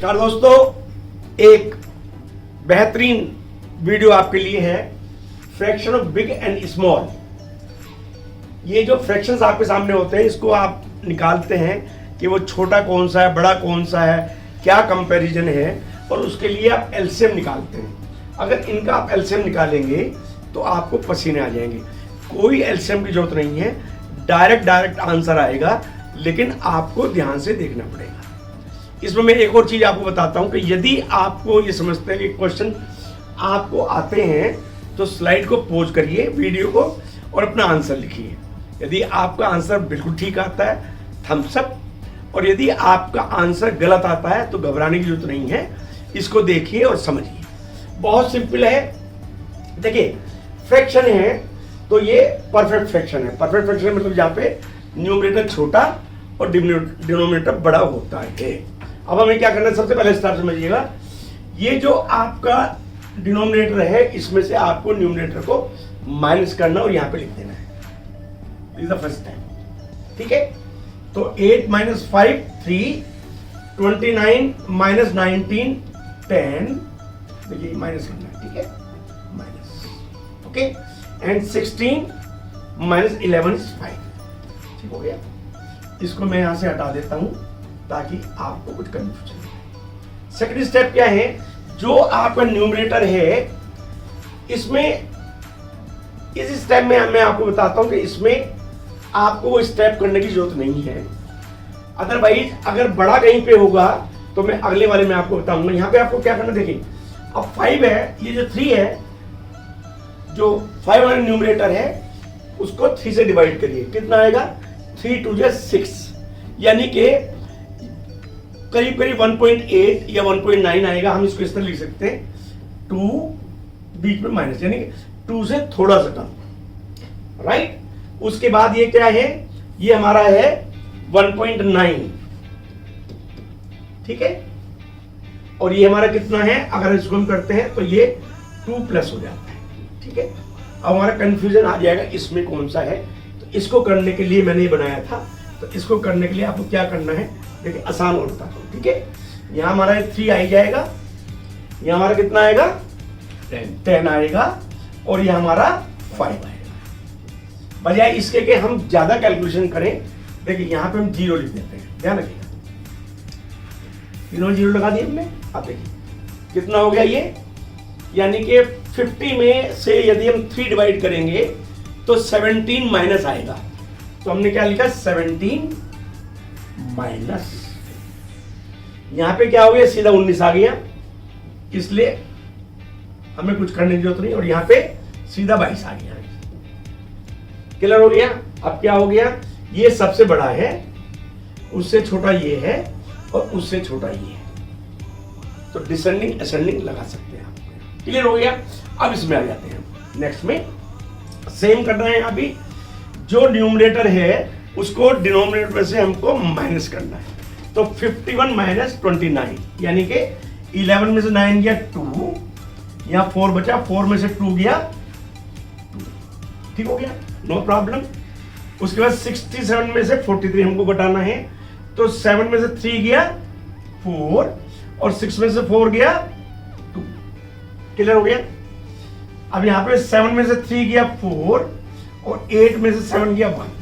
नमस्कार दोस्तों, एक बेहतरीन वीडियो आपके लिए है। Fraction of big and small. ये जो फ्रैक्शंस आपके सामने होते हैं, इसको आप निकालते हैं कि वो छोटा कौन सा है, बड़ा कौन सा है, क्या कंपैरिजन है, और उसके लिए आप एलसीएम निकालते हैं। अगर इनका आप एलसीएम निकालेंगे तो आपको पसीने आ जाएंगे। कोई एलसीएम की जरूरत नहीं है, डायरेक्ट आंसर आएगा, लेकिन आपको ध्यान से देखना पड़ेगा। इसमें मैं एक और चीज आपको बताता हूं कि यदि आपको ये समझते हैं कि क्वेश्चन आपको आते हैं तो स्लाइड को पॉज करिए वीडियो को और अपना आंसर लिखिए। यदि आपका आंसर बिल्कुल ठीक आता है थम्स अप, और यदि आपका आंसर गलत आता है तो घबराने की जरूरत नहीं है। इसको देखिए और समझिए, बहुत सिंपल है। देखिए, फ्रैक्शन है तो ये परफेक्ट फ्रैक्शन है। परफेक्ट फ्रैक्शन मतलब जहां पे न्यूमरेटर छोटा और डिनोमिनेटर बड़ा होता है। अब हमें क्या करना है, सबसे पहले स्टेप समझिएगा। ये जो आपका डिनोमिनेटर है, इसमें से आपको न्यूमरेटर को माइनस करना और यहां पे लिख देना है। This is the first step, ठीक है। तो 8 - 5 3, 29 - 19 10, देखिए माइनस करना है, ठीक है, माइनस, ओके। एंड 16 - 11 इज 5, ठीक हो गया। इसको मैं यहां से हटा देता हूं ताकि आपको कुछ कंफ्यूजन नहीं। सेकंड स्टेप क्या है, जो आपका न्यूमरेटर है, इसमें इस स्टेप में मैं आपको बताता हूं कि इसमें आपको वो स्टेप करने की जरूरत नहीं है। अदरवाइज अगर बड़ा कहीं पे होगा तो मैं अगले वाले में आपको बताऊंगा। यहां पे आपको क्या करना, देखिए अब 5 है, ये जो 3 है, जो 5 वाला न्यूमरेटर है उसको 3 से डिवाइड करिए। कितना आएगा, 3 2 6, यानी कि करीब 1.8 या 1.9 आएगा। हम इसको इस तरह लिख सकते हैं, 2 बीच में माइनस, यानी कि 2 से थोड़ा सा कम, राइट। उसके बाद ये क्या है, ये हमारा है 1.9, ठीक है। और ये हमारा कितना है, अगर इसको हम करते हैं तो ये 2 प्लस हो जाता है, ठीक है। अब हमारा कंफ्यूजन आ जाएगा इसमें कौन सा है। तो इसको करने के लिए मैंने ये बनाया था। तो इसको करने के लिए आपको क्या करना है, देखिए आसान और बताता हूं, ठीक है। यहां हमारा 3 आ जाएगा, यहां हमारा कितना आएगा, 10 आएगा, और यह हमारा 5 आएगा। बजाय इसके कि हम ज्यादा कैलकुलेशन करें, देखिए यहां पे हम 0 लिख देते हैं, ध्यान रखिएगा। तीनों 0 लगा दिए हमने। अब देखिए कितना हो गया ये, यानी कि 50 में से यदि हम 3 डिवाइड करेंगे तो 17 माइनस आएगा। तो हमने क्या लिखा, 17 माइनस, यहां पे क्या हो गया, सीधा 19 आ गया, इसलिए हमें कुछ करने की जरूरत नहीं, और यहां पे सीधा 22 आ गया। क्लियर हो गया। अब क्या हो गया, ये सबसे बड़ा है, उससे छोटा ये है, और उससे छोटा ये है। तो डिसेंडिंग असेंडिंग लगा सकते हैं आप। क्लियर हो गया। अब इसमें आ जाते हैं, नेक्स्ट में सेम करना है। अभी जो न्यूमरेटर है उसको डिनोमिनेटर में से हमको माइनस करना है। तो 51 - 29, यानी कि 11 में से 9 गया 2, यहां 4 बचा, 4 में से 2 गया 2, ठीक हो गया, नो प्रॉब्लम। उसके बाद 67 में से 43 हमको घटाना है। तो 7 में से 3 गया 4, और 6 में से 4 गया 2। क्लियर हो गया। अब यहां पे 7 में से 3 गया 4, और 8 में से 7 गया 1।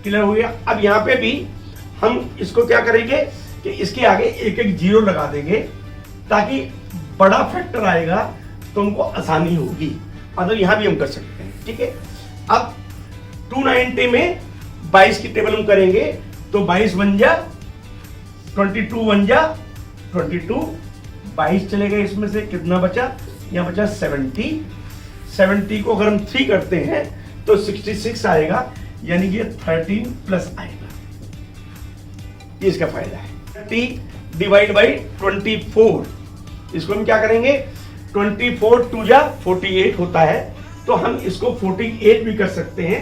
क्लियर हो गया। अब यहां पे भी हम इसको क्या करेंगे कि इसके आगे एक 0 लगा देंगे, ताकि बड़ा फैक्टर आएगा तो हमको आसानी होगी। अगर यहां भी हम कर सकते हैं, ठीक है। अब 290 में 22 की टेबल हम करेंगे तो 22 बन जा 22, बन जा 22, 22 चले गए, इसमें से कितना बचा, यहां बचा 70। 70 को अगर हम 3 करते हैं तो 66 आएगा, यानी कि 13 प्लस आएगा। ये इसका फायदा है। 30 डिवाइड बाई 24, इसको हम क्या करेंगे, 24 2 जा 48 होता है, तो हम इसको 48 भी कर सकते हैं,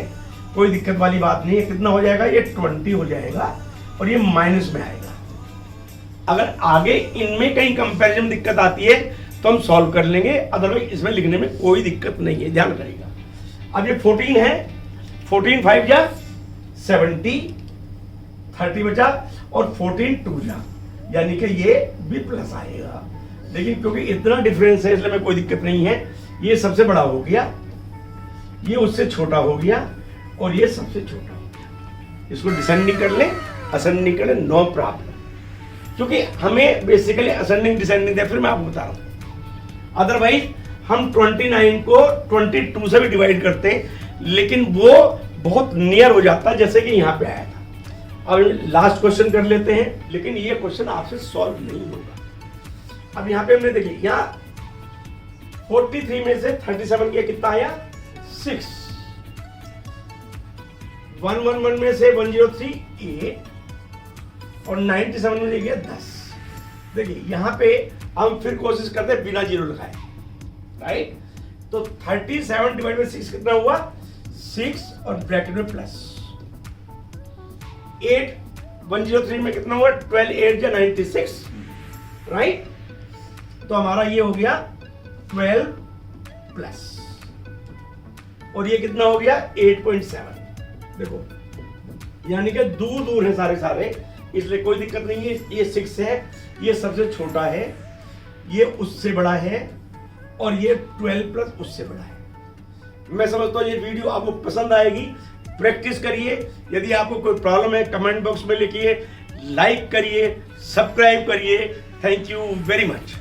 कोई दिक्कत वाली बात नहीं है। कितना हो जाएगा, ये 20 हो जाएगा, और ये माइनस में आएगा। अगर आगे इनमें कहीं कंपैरिजन में दिक्कत आती है तो हम सॉल्व कर लेंगे, अदरवाइज इसमें लिखने में कोई दिक्कत नहीं है, ध्यान रखिएगा। अब ये 14 है, 14 5 जा 70, 30 बचा, और 14 2 जा यानी कि ये भी प्लस आएगा। लेकिन क्योंकि इतना डिफरेंस है इसलिए मैं कोई दिक्कत नहीं है। ये सबसे बड़ा हो गया, ये उससे छोटा हो गया और ये सबसे छोटा हो गया। इसको डिसेंडिंग कर ले, असेंडिंग कर ले, नो प्रॉब्लम। क्योंकि हमें बेसिकली असेंडिंग डिसेंडिंग दे, फिर मैं आपको बता रहा हूं। अदरवाइज हम 29 को 22 से भी डिवाइड करते हैं, लेकिन वो बहुत नियर हो जाता है जैसे कि यहां पे आया था। अब लास्ट क्वेश्चन कर लेते हैं, लेकिन ये क्वेश्चन आपसे सॉल्व नहीं होगा। अब यहाँ पे हमने देखिए, यहाँ 43 में से 37 किया, कितना आया 6। 111 में से 103 8 और 97 में गया 10। देखिए यहाँ पे हम फिर कोशिश करते हैं बिना जीरो लगाए, राइट। तो 37 डिवाइड बाई 6 कितना हुआ 6 और ब्रैकेट में प्लस 8। 103 में कितना हुआ 12 8 या 96, राइट। तो हमारा ये हो गया 12 प्लस और ये कितना हो गया 8.7। देखो यानी कि दूर दूर है सारे, इसलिए कोई दिक्कत नहीं है। ये 6 है, ये सबसे छोटा है, ये उससे बड़ा है और ये 12 प्लस उससे बड़ा है। मैं समझता हूं ये वीडियो आपको पसंद आएगी। प्रैक्टिस करिए। यदि आपको कोई प्रॉब्लम है कमेंट बॉक्स में लिखिए, लाइक करिए, सब्सक्राइब करिए। Thank you very much.